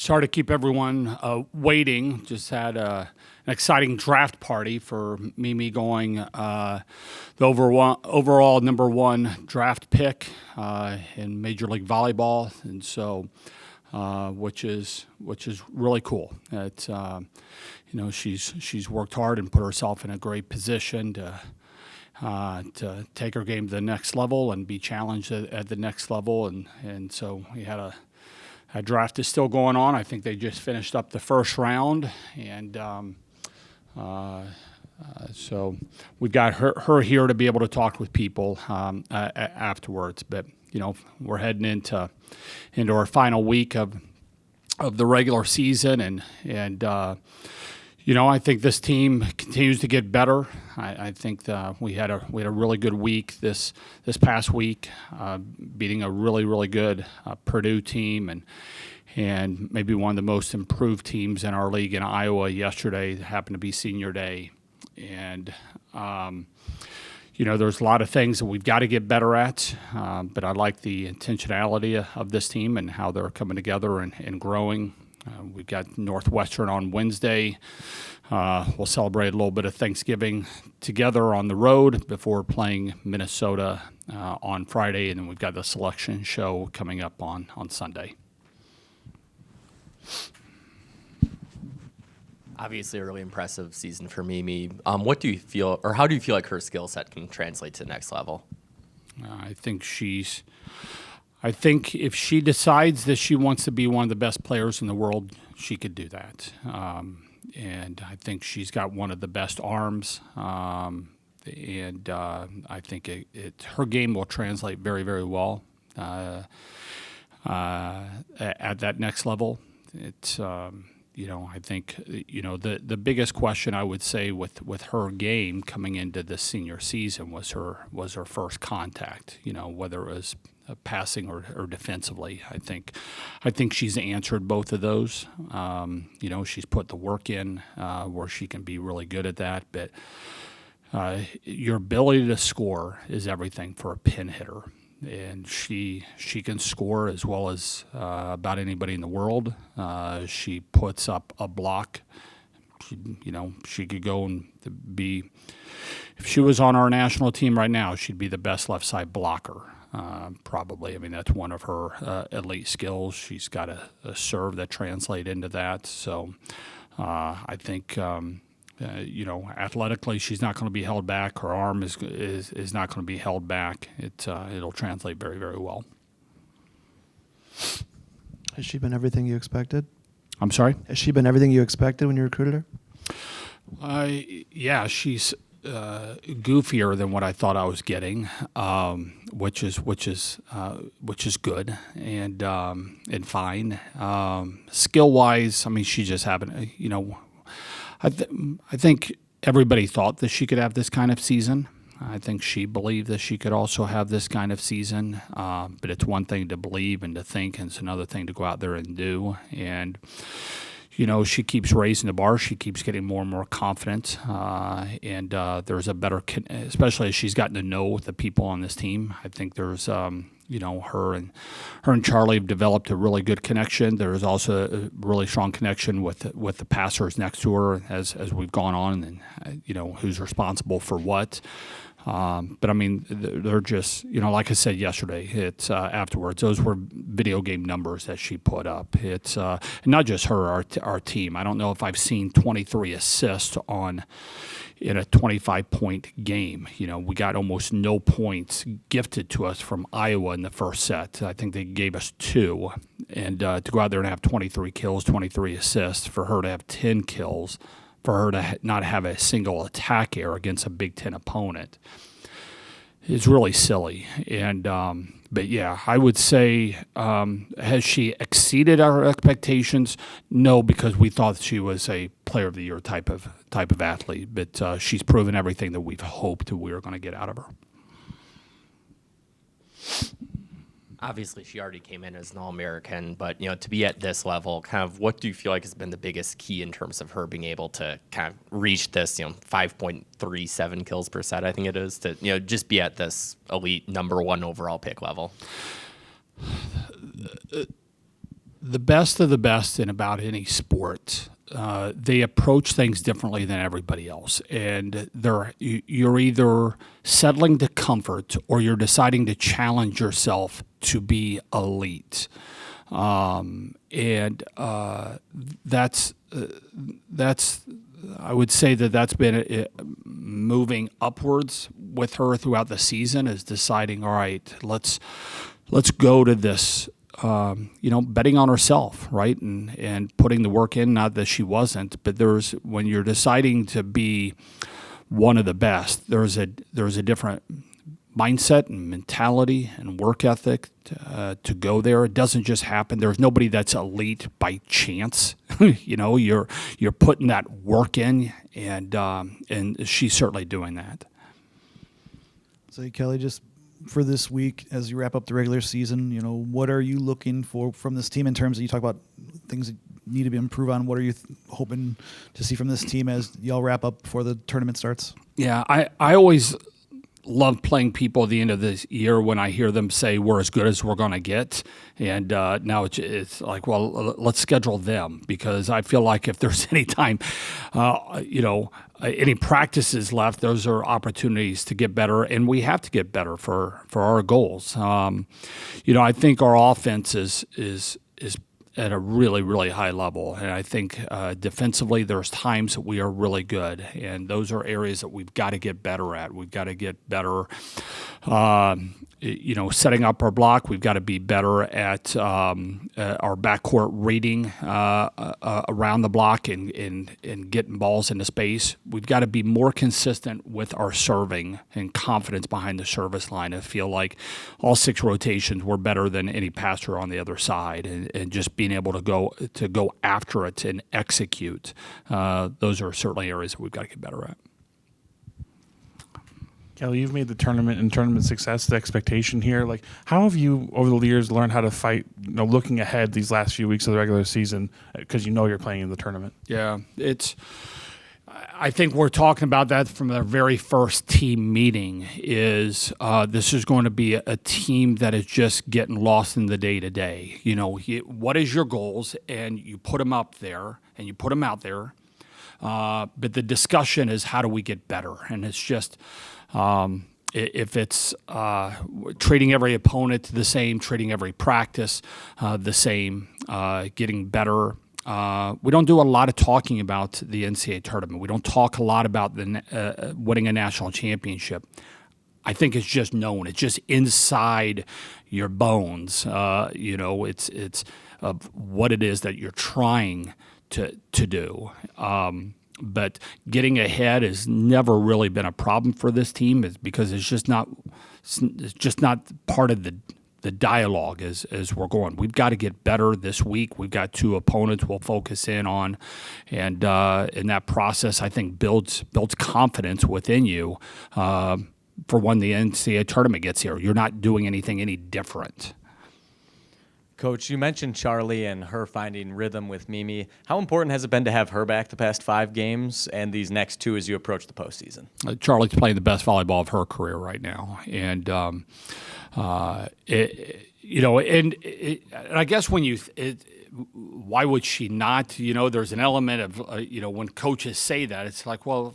sorry to keep everyone waiting. Just had an exciting draft party for Mimi going the overall number one draft pick in Major League Volleyball, and so which is really cool. It's she's worked hard and put herself in a great position to take her game to the next level and be challenged at the next level, and so we had a draft is still going on. I think they just finished up the first round, and so we've got her here to be able to talk with people afterwards. But we're heading into our final week of the regular season, and I think this team continues to get better. I think we had a really good week this past week, beating a really good Purdue team and maybe one of the most improved teams in our league in Iowa yesterday. It happened to be senior day, and there's a lot of things that we've got to get better at, but I like the intentionality of this team and how they're coming together and growing. We've got Northwestern on Wednesday. We'll celebrate a little bit of Thanksgiving together on the road before playing Minnesota on Friday, and then we've got the selection show coming up on Sunday. Obviously, a really impressive season for Mimi. What do you feel, or how do you feel like her skill set can translate to the next level? I think if she decides that she wants to be one of the best players in the world, she could do that. And I think she's got one of the best arms. And I think her game will translate very, very well at that next level. It's I think the biggest question I would say with her game coming into this senior season was her first contact. Whether it was passing or defensively. I think she's answered both of those. She's put the work in where she can be really good at that. But your ability to score is everything for a pin hitter. And she can score as well as about anybody in the world. She puts up a block. She could go and be. If she was on our national team right now, she'd be the best left side blocker. Probably. I mean, that's one of her elite skills. She's got a serve that translates into that. So I think. Athletically, she's not going to be held back. Her arm is not going to be held back. It'll translate very, very well. Has she been everything you expected? I'm sorry? Has she been everything you expected when you recruited her? Yeah, she's goofier than what I thought I was getting, which is good and fine. Skill wise, I mean, she just happened. I think everybody thought that she could have this kind of season. I think she believed that she could also have this kind of season. But it's one thing to believe and to think, and it's another thing to go out there and do. And, she keeps raising the bar. She keeps getting more and more confident. And there's a better, especially as she's gotten to know the people on this team. I think there's, her and Charlie have developed a really good connection. There's also a really strong connection with the passers next to her as we've gone on, and who's responsible for what. But I mean, they're just like I said yesterday. It's afterwards. Those were video game numbers that she put up. It's not just her, our team. I don't know if I've seen 23 assists in a 25-point game. We got almost no points gifted to us from Iowa in the first set. I think they gave us 2. And to go out there and have 23 kills, 23 assists, for her to have 10 kills, for her to not have a single attack error against a Big Ten opponent is really silly. And but yeah, I would say, has she exceeded our expectations? No, because we thought she was a Player of the Year type of athlete. But she's proven everything that we've hoped we were going to get out of her. Obviously, she already came in as an All-American, but to be at this level, kind of, what do you feel like has been the biggest key in terms of her being able to kind of reach this, 5.37 kills per set, I think it is, to just be at this elite number 1 overall pick level? the best of the best in about any sport, they approach things differently than everybody else, and you're either settling to comfort or you're deciding to challenge yourself to be elite, and that's I would say that's been moving upwards with her throughout the season, is deciding, all right, let's go to this, betting on herself, right, and putting the work in. Not that she wasn't, but when you're deciding to be one of the best, there's a different mindset and mentality and work ethic to go there. It doesn't just happen. There's nobody that's elite by chance. You're putting that work in, and she's certainly doing that. So, Kelly, just for this week, as you wrap up the regular season, what are you looking for from this team in terms of, you talk about things that need to be improved on? What are you hoping to see from this team as y'all wrap up before the tournament starts? Yeah, I always love playing people at the end of this year when I hear them say we're as good as we're going to get, and now it's like, well, let's schedule them, because I feel like if there's any time, any practices left, those are opportunities to get better, and we have to get better for our goals. I think our offense is at a really, really high level. And I think defensively, there's times that we are really good. And those are areas that we've got to get better at. We've got to get better, setting up our block. We've got to be better at our backcourt reading around the block and getting balls into space. We've got to be more consistent with our serving and confidence behind the service line. I feel like all 6 rotations were better than any passer on the other side, and just being able to go after it and execute. Those are certainly areas that we've got to get better at. Kelly, you've made the tournament and tournament success the expectation here. Like, how have you, over the years, learned how to fight, looking ahead these last few weeks of the regular season, because you're playing in the tournament? Yeah, I think we're talking about that from the very first team meeting. This is going to be a team that is just getting lost in the day-to-day. What is your goals, and you put them up there, and you put them out there. But the discussion is, how do we get better? And it's just, if it's treating every opponent the same, treating every practice the same, getting better. We don't do a lot of talking about the NCAA tournament. We don't talk a lot about winning a national championship. I think it's just known. It's just inside your bones. It's what it is that you're trying to do. But getting ahead has never really been a problem for this team, because it's just not part of the dialogue as we're going. We've got to get better this week. We've got 2 opponents we'll focus in on, and in that process, I think builds confidence within you for when the NCAA tournament gets here. You're not doing anything any different. Coach, you mentioned Charlie and her finding rhythm with Mimi. How important has it been to have her back the past 5 games and these next 2 as you approach the postseason? Charlie's playing the best volleyball of her career right now, and I guess why would she not? There's an element of when coaches say that, it's like, well,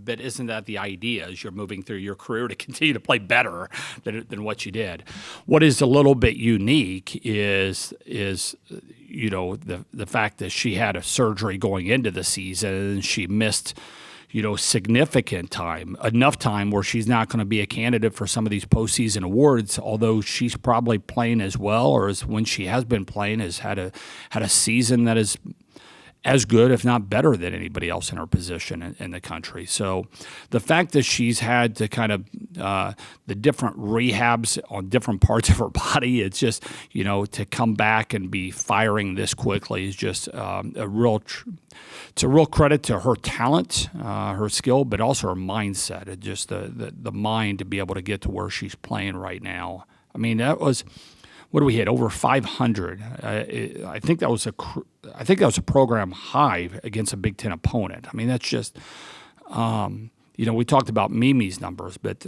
but isn't that the idea, as you're moving through your career, to continue to play better than what you did? What is a little bit unique is the fact that she had a surgery going into the season, and she missed significant time, enough time where she's not going to be a candidate for some of these postseason awards, although she's probably playing as well, or when she has been playing, has had a season that is as good, if not better, than anybody else in her position in the country. So the fact that she's had to kind of the different rehabs on different parts of her body, it's just, to come back and be firing this quickly is just it's a real credit to her talent, her skill, but also her mindset. It just the mind to be able to get to where she's playing right now. I mean, that was, what do we hit? Over 500. I think that was a program high against a Big Ten opponent. I mean, that's just we talked about Mimi's numbers, but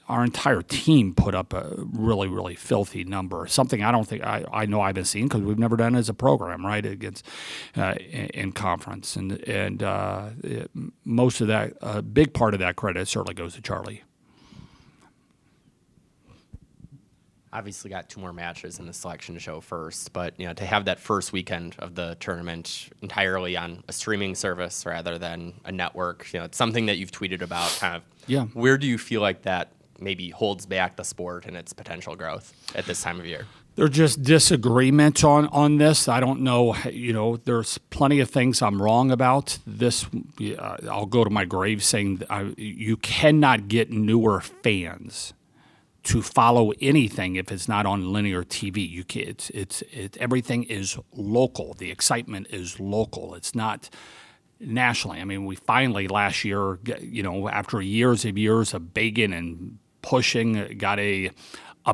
our entire team put up a really, really filthy number. Something I don't think I know I haven't seen because we've never done it as a program, right, against in conference. And most of that, a big part of that credit certainly goes to Charlie. Obviously got 2 more matches in the selection show first, but to have that first weekend of the tournament entirely on a streaming service rather than a network, it's something that you've tweeted about. Kind of, Yeah. Where do you feel like that maybe holds back the sport and its potential growth at this time of year? There's just disagreement on this. I don't know. There's plenty of things I'm wrong about. This, I'll go to my grave saying you cannot get newer fans to follow anything if it's not on linear TV. You can, it's everything is local. The excitement is local. It's not nationally. I mean, we finally last year, after years of begging and pushing, got a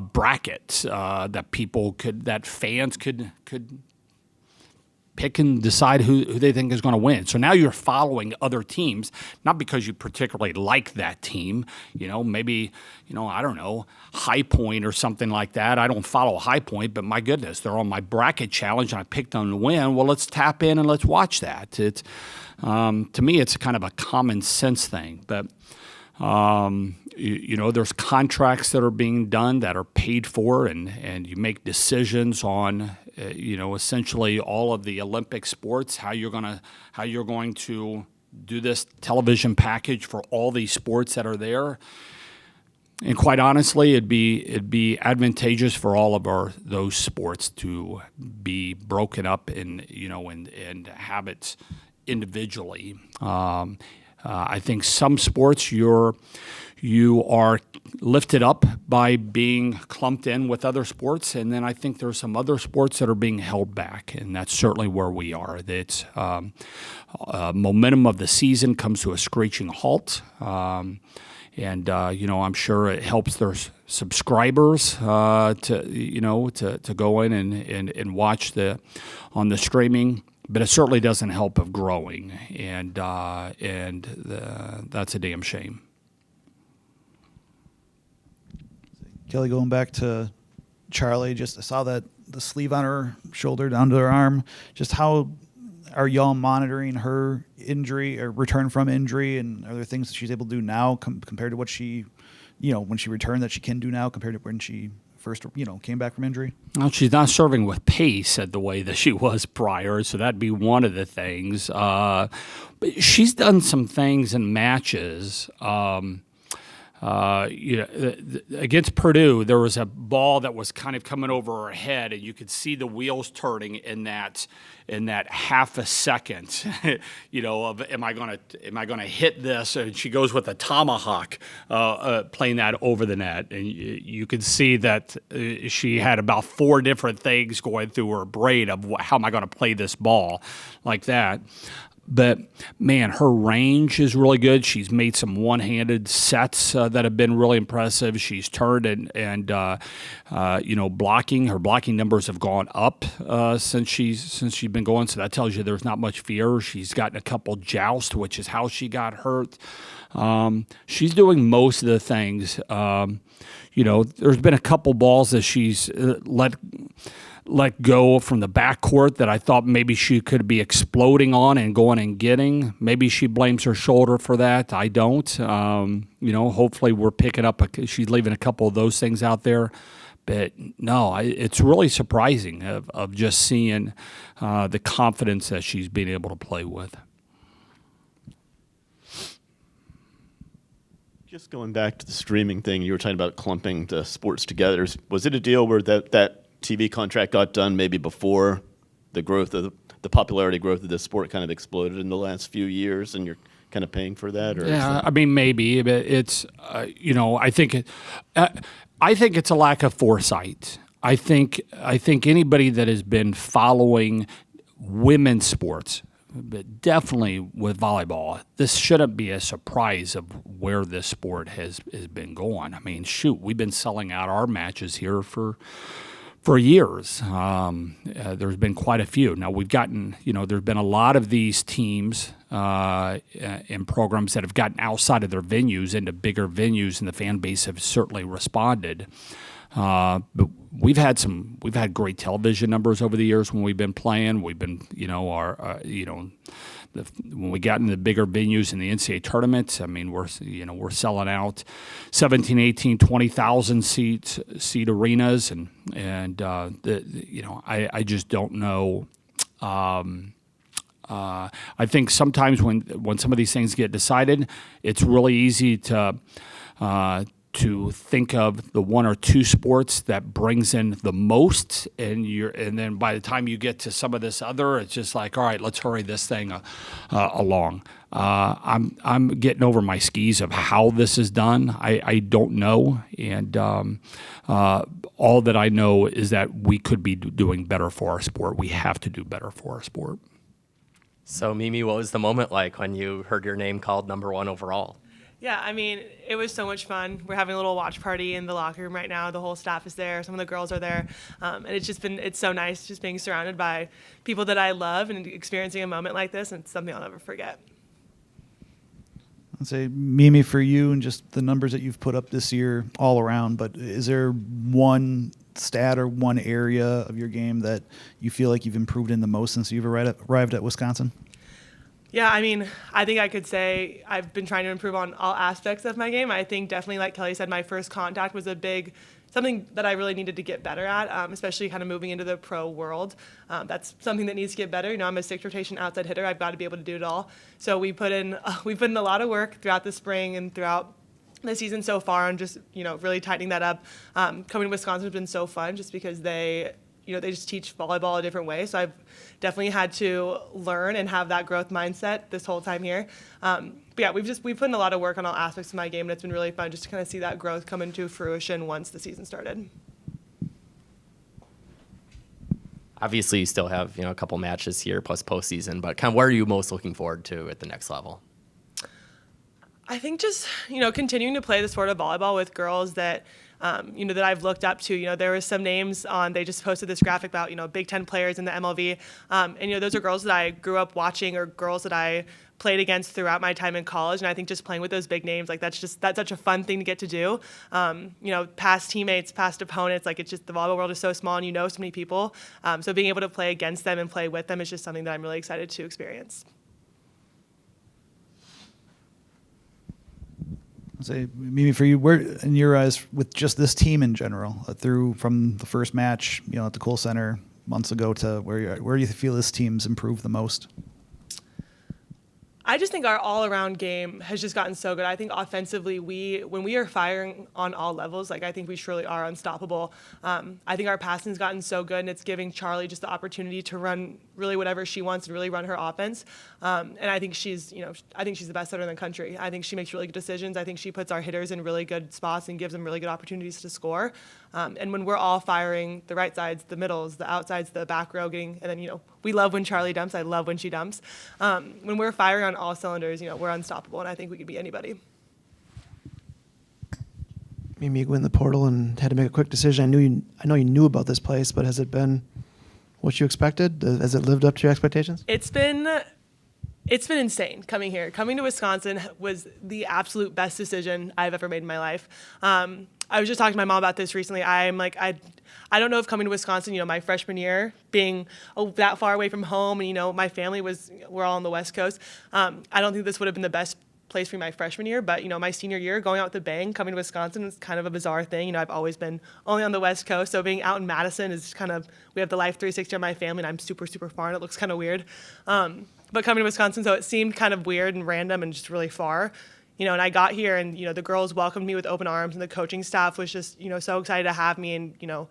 bracket that fans could pick and decide who they think is going to win. So now you're following other teams, not because you particularly like that team. Maybe, I don't know, High Point or something like that. I don't follow High Point, but my goodness, they're on my bracket challenge and I picked them to win. Well, let's tap in and let's watch that. It's to me, it's kind of a common sense thing. But there's contracts that are being done that are paid for, and you make decisions on essentially all of the Olympic sports, how you're going to do this television package for all these sports that are there. And quite honestly, it'd be advantageous for all of those sports to be broken up and have it individually. I think some sports you are lifted up by being clumped in with other sports, and then I think there's some other sports that are being held back, and that's certainly where we are. It's momentum of the season comes to a screeching halt, and I'm sure it helps their subscribers to go in and watch on the streaming. But it certainly doesn't help of growing, and that's a damn shame. Kelly, going back to Charlie, I saw that the sleeve on her shoulder down to her arm. Just how are y'all monitoring her injury or return from injury, and are there things that she's able to do now compared to what she, when she returned, that she can do now compared to when she first, came back from injury? Well, she's not serving with pace at the way that she was prior, so that'd be one of the things. But she's done some things in matches. Against Purdue, there was a ball that was kind of coming over her head, and you could see the wheels turning in that half a second. Of am I gonna hit this? And she goes with a tomahawk, playing that over the net, and you could see that she had about 4 different things going through her brain of how am I going to play this ball like that. But, man, her range is really good. She's made some one-handed sets that have been really impressive. She's turned and blocking. Her blocking numbers have gone up since she's been going, so that tells you there's not much fear. She's gotten a couple jousts, which is how she got hurt. She's doing most of the things. There's been a couple balls that she's let go from the backcourt that I thought maybe she could be exploding on and going and getting. Maybe she blames her shoulder for that. I don't. Hopefully we're picking up. She's leaving a couple of those things out there. But no, it's really surprising of just seeing the confidence that she's been able to play with. Just going back to the streaming thing, you were talking about clumping the sports together. Was it a deal where that TV contract got done maybe before the popularity growth of the sport kind of exploded in the last few years, and you're kind of paying for that? Or I mean, maybe, but it's I think it's a lack of foresight. I think anybody that has been following women's sports, but definitely with volleyball, this shouldn't be a surprise of where this sport has been going. I mean, shoot, we've been selling out our matches here for for years. There's been quite a few. Now we've gotten, there's been a lot of these teams and programs that have gotten outside of their venues into bigger venues, and the fan base have certainly responded. But we've had great television numbers over the years when we've been playing. We've been, when we got into the bigger venues in the NCAA tournament, I mean, we're selling out 17, 18, 20,000 seat arenas, and I just don't know. I think sometimes when some of these things get decided, it's really easy to think of the one or two sports that brings in the most, and then by the time you get to some of this other, it's just like, all right, let's hurry this thing along. I'm getting over my skis of how this is done. I don't know, and all that I know is that we could be doing better for our sport. We have to do better for our sport. So, Mimi, what was the moment like when you heard your name called number 1 overall? Yeah, I mean, it was so much fun. We're having a little watch party in the locker room right now. The whole staff is there. Some of the girls are there. And it's so nice just being surrounded by people that I love and experiencing a moment like this. And it's something I'll never forget. I'd say, Mimi, for you and just the numbers that you've put up this year all around, but is there one stat or one area of your game that you feel like you've improved in the most since you've arrived at Wisconsin? Yeah, I mean, I think I could say I've been trying to improve on all aspects of my game. I think definitely, like Kelly said, my first contact was something that I really needed to get better at, especially kind of moving into the pro world. That's something that needs to get better. I'm a 6th rotation outside hitter. I've got to be able to do it all. So we put in a lot of work throughout the spring and throughout the season so far on just, really tightening that up. Coming to Wisconsin has been so fun just because they just teach volleyball a different way. So I've definitely had to learn and have that growth mindset this whole time here. But yeah, we've put in a lot of work on all aspects of my game, and it's been really fun just to kind of see that growth come into fruition once the season started. Obviously, you still have a couple matches here plus postseason, but kind of what are you most looking forward to at the next level? I think just continuing to play the sport of volleyball with girls that that I've looked up to. There was some names they just posted this graphic about Big Ten players in the MLB, and those are girls that I grew up watching or girls that I played against throughout my time in college. And I think just playing with those big names, that's such a fun thing to get to do. Past teammates, past opponents, it's just the volleyball world is so small and so many people. So being able to play against them and play with them is just something that I'm really excited to experience. Say, Mimi, for you, where in your eyes, with just this team in general, from the first match, at the Kohl Center months ago to where do you feel this team's improved the most? I just think our all-around game has just gotten so good. I think offensively, when we are firing on all levels, I think we truly are unstoppable. I think our passing's gotten so good, and it's giving Charlie just the opportunity to run really whatever she wants and really run her offense. And I think she's the best hitter in the country. I think she makes really good decisions. I think she puts our hitters in really good spots and gives them really good opportunities to score. And when we're all firing the right sides, the middles, the outsides, the back row, and then we love when Charlie dumps. I love when she dumps. When we're firing on all cylinders, we're unstoppable, and I think we could beat anybody. Mimi, you go in the portal and had to make a quick decision. I know you knew about this place, but has it been what you expected? Has it lived up to your expectations? It's been insane coming here. Coming to Wisconsin was the absolute best decision I've ever made in my life. I was just talking to my mom about this recently. I don't know if coming to Wisconsin, my freshman year, being that far away from home, and my family we're all on the West Coast. I don't think this would have been the best place for my freshman year, but my senior year, going out with a bang, coming to Wisconsin is kind of a bizarre thing. I've always been only on the West Coast, so being out in Madison is we have the Life 360 on my family, and I'm super, super far, and it looks kind of weird. But coming to Wisconsin, so it seemed kind of weird and random and just really far. And I got here, and the girls welcomed me with open arms, and the coaching staff was just so excited to have me, and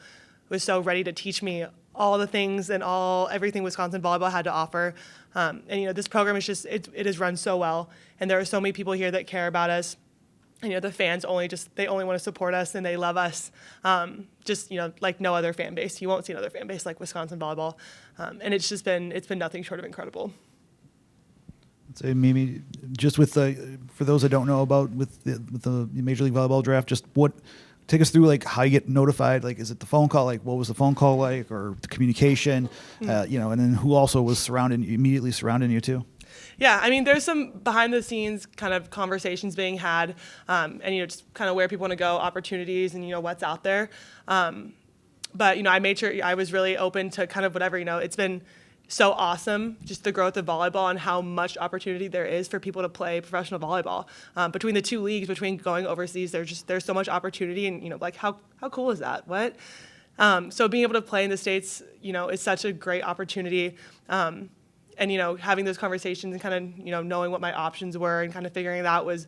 was so ready to teach me all the things and everything Wisconsin volleyball had to offer. And this program is just it is run so well, and there are so many people here that care about us. And the fans only want to support us, and they love us. Like no other fan base. You won't see another fan base like Wisconsin volleyball, and it's been nothing short of incredible. Say, Mimi, just for those that don't know about with the Major League Volleyball draft, just take us through like how you get notified. Like, is it the phone call? Like, what was the phone call like, or the communication? You know, and then who also was immediately surrounding you too? Yeah, I mean, there's some behind the scenes kind of conversations being had, and just kind of where people want to go, opportunities, and what's out there. But I made sure I was really open to kind of whatever. It's been so awesome, just the growth of volleyball and how much opportunity there is for people to play professional volleyball. Between the two leagues, between going overseas, there's so much opportunity, and like how cool is that? What? So being able to play in the States, is such a great opportunity. And having those conversations and kind of knowing what my options were and kind of figuring it out was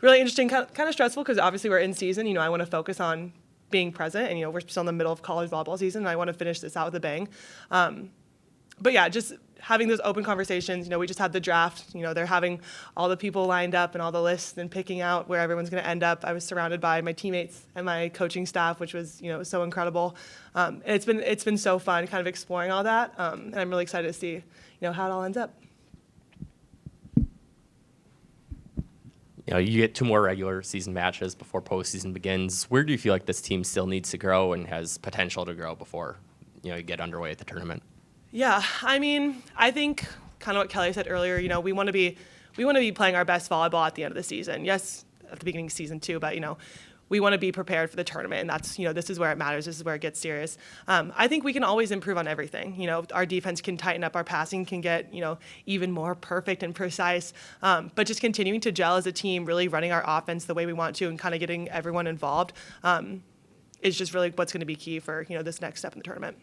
really interesting, kind of stressful, because obviously we're in season. I want to focus on being present, and we're still in the middle of college volleyball season, and I want to finish this out with a bang. But yeah, just having those open conversations. We just had the draft. They're having all the people lined up and all the lists and picking out where everyone's going to end up. I was surrounded by my teammates and my coaching staff, which was so incredible. And it's been so fun, kind of exploring all that. And I'm really excited to see how it all ends up. You get 2 more regular season matches before postseason begins. Where do you feel like this team still needs to grow and has potential to grow before you get underway at the tournament? Yeah, I mean, I think kind of what Kelly said earlier. We want to be playing our best volleyball at the end of the season. Yes, at the beginning of season 2, but we want to be prepared for the tournament, and that's this is where it matters. This is where it gets serious. I think we can always improve on everything. Our defense can tighten up, our passing can get even more perfect and precise. But just continuing to gel as a team, really running our offense the way we want to, and kind of getting everyone involved is just really what's going to be key for this next step in the tournament.